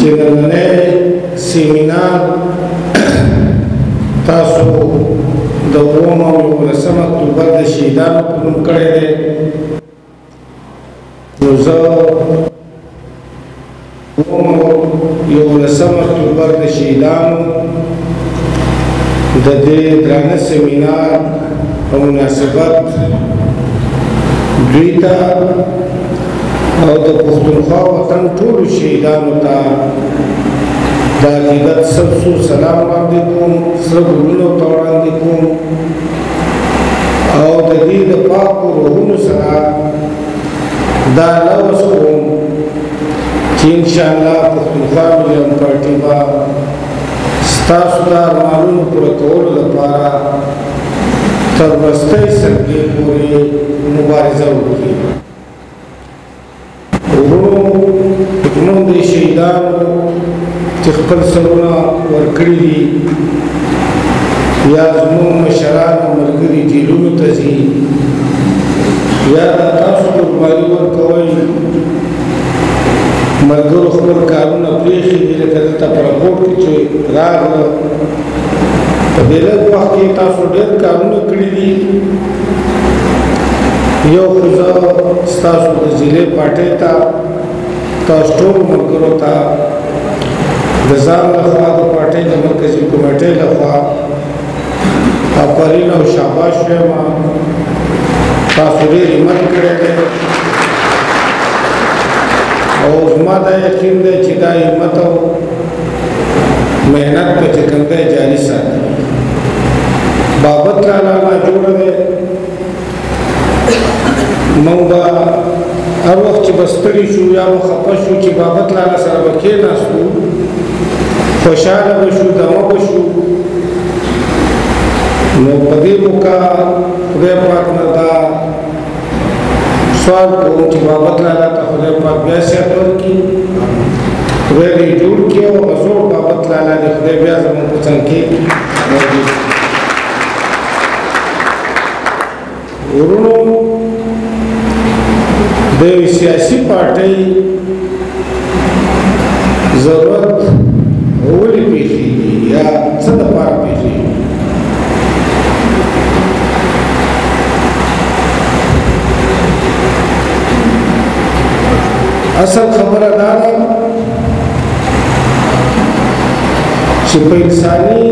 چې نننی سیمینار تاسو د 9 او 11 اکتوبر د شهیدانو په نوم کړی دی. نو زه 9 او 11 اکتوبر د شهیدانو د دې درانه سیمینار په مناسبت دوی ته او د پښتونخوا وطن ټولو شهیدانو ته د عقیدت سلسو سلام وړاندې کوم، سره ګلونه ورته وړاندې کوم او د دې د پاکو روحونو سره دا لوس کوم چې انشاءالله پښتونخوا مليون پارټي به ستاسو د ارمانونو پوره کولو لپاره تر وروستۍ سلګۍ پورې مبارزه وکړي. وروڼو د شهیدانو چې خپل سرونه ورکړي دي یا زموږ مشران او ملګري جیلونو ته ځي یا د تاسو قرباني ورکوئ، ملګرو خپل کارونه پرېښي دي لکه دلته په راپورټ کې چې راغله په دې لږ وخت کې تاسو ډېر کارونه کړي دي. یو خو زه ستاسو د ضلع پارټۍ ته تاسو ټولو ملګرو ته د ځان لخوا د پارټۍ د مرکزي کمیټۍ لخوا آفرین او شاباش وایم. تاسو ډېر همت کړی دی او زما دا یقین دی چې دا همت او محنت په چې کوم دی جاري ساتي. بابت لالا ناجوړه دی، موږ به هر وخت چې به ستړي شو یا به خفه شو چې بابت لالا سره به کېناستو، خوشحاله به شو، دمه به شو. نو په دې موقع خدای پاک نه دا سوال کوم چې بابت لالا ته خدای پاک بیا صحت ورکړي، خدای دې جوړ کړي او زوړ بابت لالا دې خدای بیا زموږ په څنګ کې موجود. ورونو د سیاسي پارټۍ ضرورت ولې پیښیږي یا څه دپاره پیښیږي؟ اصل خبره دا ده چې په انساني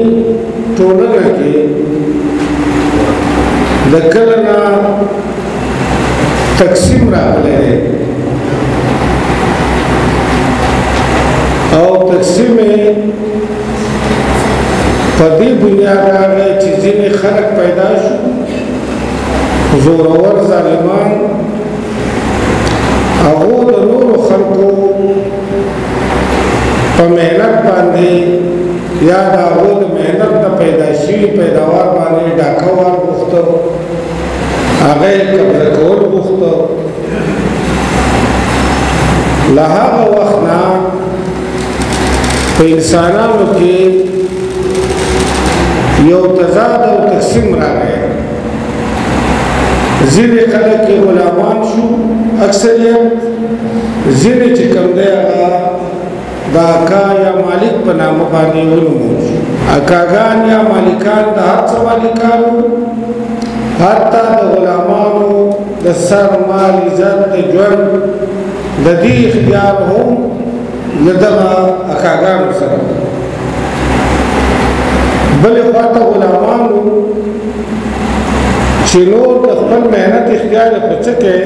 ټولنه کې د کله نه تقسیم راغلی دی او تقسیم په دې بنیاد راغلی چې ځینې خلک پیدا شو زورور ظالمان، هغو د نورو خلکو په محنت باندې یا د هغو د محنت نه پیدا شوي پیداوار باندې ډاکه وار غوښته، هغه یې قبضه کول غوښته. له هغه وخت نه په انسانانو کې یو تضاد او تقسیم راغی. ځینې خلک یې غلامان شو، اکثریت ځینې چې کوم دی هغه د اکا یا مالک په نامه باندې ونومول شو. اکاګان یا مالکان د هر څه مالکانو، حتی د غلامانو د سر مال عزت د ژوند د دې اختیار هم له دغه اکاګانو سره. بلې خواته غلامانو چې نور د خپل محنت اختیار یې په څه کې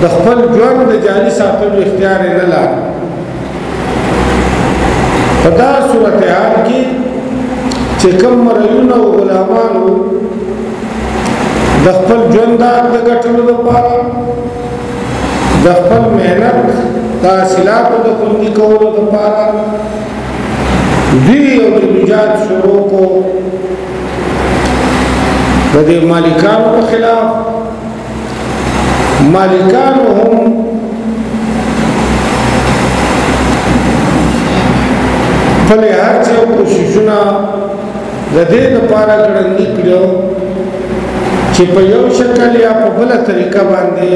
د خپل ژوند د جاري ساتلو اختیار یې نه لري. په دا صورتحال کې چې کوم مرئیونه او غلامانو د خپل ژوند د ګټلو لپاره د خپل محنت د حاصلاتو د خوندي کولو لپاره دوی یو جدوجہد شروع کو د دې مالکانو په خلاف. مالکانو هم خپلې هڅې او کوششونه د دې لپاره ګړندي کړي چې په یو شکل یا په بله طریقه باندې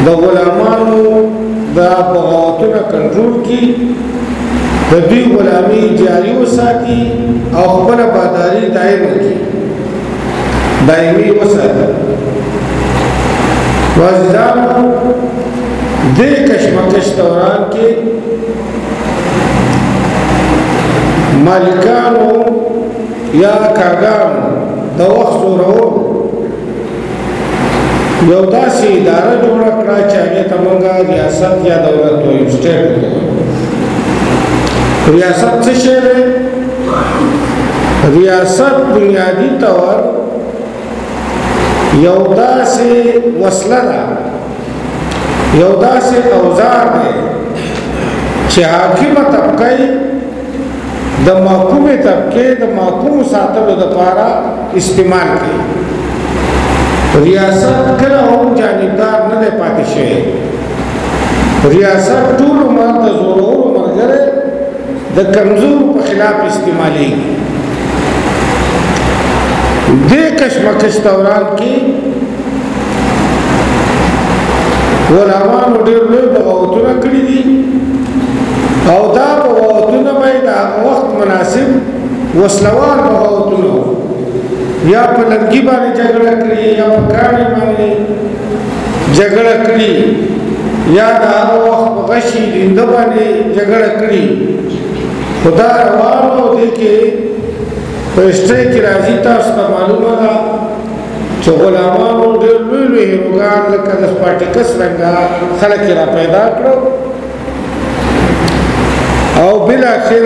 د غلامانو د دا بغاوتونه کنټرول کی د دوی غلامي جاری وساتي او خپل باداری دایمي وساتي وزدانو دې کشمکش دوران کې مالکانو یا کاغانو د وخت ورو یو داسې اداره جوړه کړه چې هغې ته موږ ریاست یا دولت وایو سټیټ ریاست څه شی دی ریاست بنیادي طور یو داسې وسله ده یو داسې اوزار دی چې حاکمه طبقه د محکومې طبقې د محکومو ساتلو دپاره استعمال کوي ریاست کله هم جانبدار نه دی پاتې شوی ریاست ټول عمر د زورورو ملګری د کمزورو په خلاف استعمالیږي دې کشمکش دوران کې علماءو ډېر لوی بغاوتونه کړي دي او دا بغاوتونه باید د هغه وخت مناسب وسلوال بغاوتونه یا په لرګي باندې جګړه کړي یا په کاڼي باندې جګړه کړي یا د هغه وخت په غشي لنده باندې جګړه کړي خدا روانو دی کې په هسټري کې راځي تاسو ته معلومه ده چې غلامانو ډېر لوی لوی هیروګان لکه د سپاټیکس رنګه خلک یې را پیدا کړو او بالاخر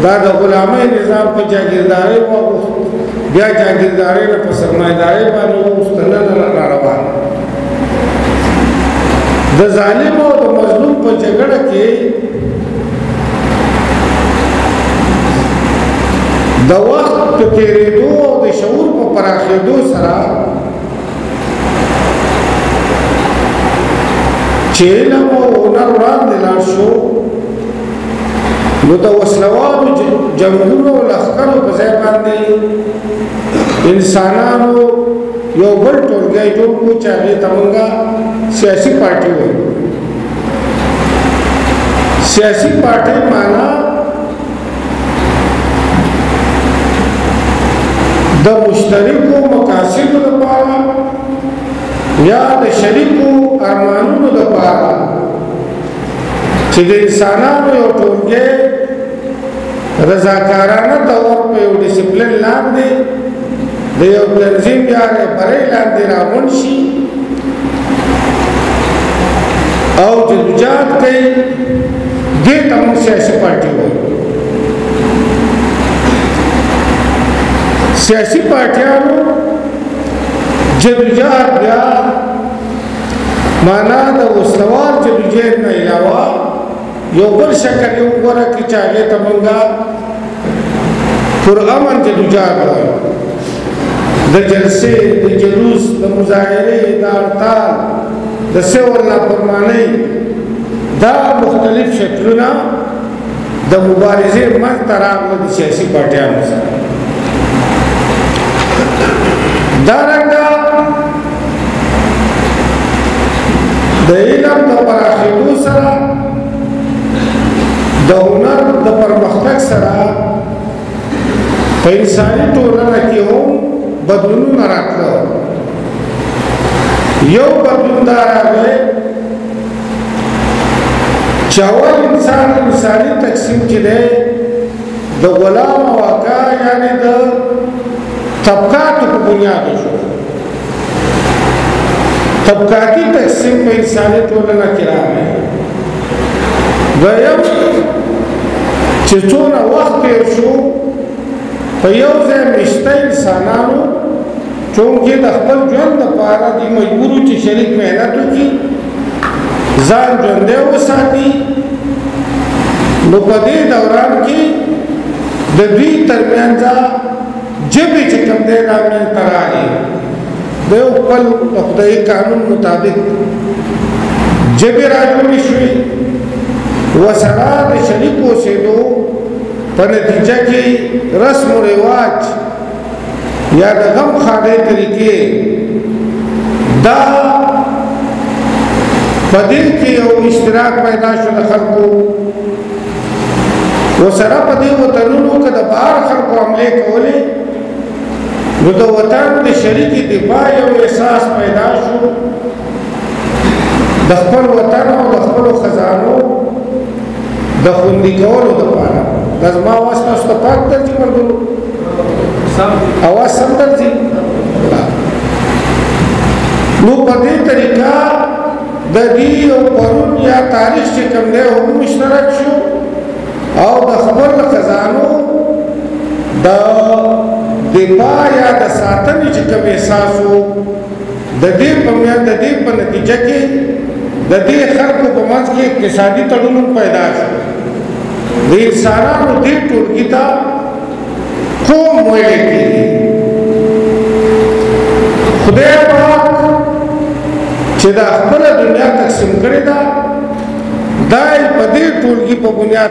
دا د غلامۍ نظام په جاګیردارۍ واوښت بیا جاګیردارۍ نه په سرمایه‌دارۍ باندې واوښت نن را روان د ظالم او د مظلوم په جګړه کې د وخت په تیریدو او د شعور په پراخېدو سره چې علم او هنر وړاندې لاړ شو نو د وسلوالو جنګونو او لښکرو په ځای باندې انسانانو یو بل ټولګی جوړ کړو چې هغې ته موږ سیاسي پارټي وایو سیاسي پارټۍ معنا د مشترکو مقاصدو لپاره یا د شریکو ارمانونو لپاره چې د انسانانو یو ټولګی رضاکارانه طور په یو ډسپلین لاندې د یو تنظیم یا رهبرۍ لاندې راغونډ شي او جدوجہد کوي دې ته موږ سیاسي پارټي وایو سیاسی پارٹیانو جدوجہد بیا معنا د وسلوال جدوجہد نه علاوه یو بل شکل یو غوره کې چې هغې ته موږ پرامن جدوجہد وایو د جلسې د جلوس د مظاهرې د هړتال د سول نافرمانۍ دا مختلف شکلونه د مبارزې منځته راغله د سیاسي پارټیانو سره دارنګه د علم د پراخېدو سره د هنر د پرمختګ سره په انساني ټولنه کې هم بدلونونه راتله یو بدلون دا راغلی چې اول انسان انساني تقسیم چې دی د غلام او اکا یعنې د طبقاتو په بنیاد شو طبقاتی تقسیم په انساني ټولنه کې راغلی دویم چې څونه وخت تېر شو په یو ځای مشته انسانانو چونکې د خپل ژوند دپاره دوی مجبورو چې شریک محنت وکړي ځان ژوندی وساتي نو په دې دوران کې د دوی ترمنځه جبې چې کوم دی رامنځته راغلې د یو خپل خدایي قانون مطابق جبې راجوړې شوې وسره د شریک اوسېدو په نتیجه کې رسم و رواج یا د غم خانۍ طریقې دا په دې کې یو اشتراک پیدا شو د خلکو وسره په دې وطنونو کې د بهر خلکو حملې کولې نو د وطن د شریکې دفاع یو احساس پیدا شو د خپل وطن او د خپلو خزانو د خوندي کولو دپاره دا زما اواز تاسو ته پاک درځي ملګرو اواز سم درځي نو په دې طریقه د دې یو پرون یا تاریخ چې کوم دی هم مشترک شو او د خپل خزانو د دفاع یا د ساتنې چې کوم احساس و د دې په نتیجه کې د دې خلکو په منځ کې اقتصادي تړون پیدا شو د انسانانو دې ټولګي ته قوم ویل کېږي خدای پاک چې دا خپله دنیا تقسیم کړې ده دا یې په دې ټولګي په بنیاد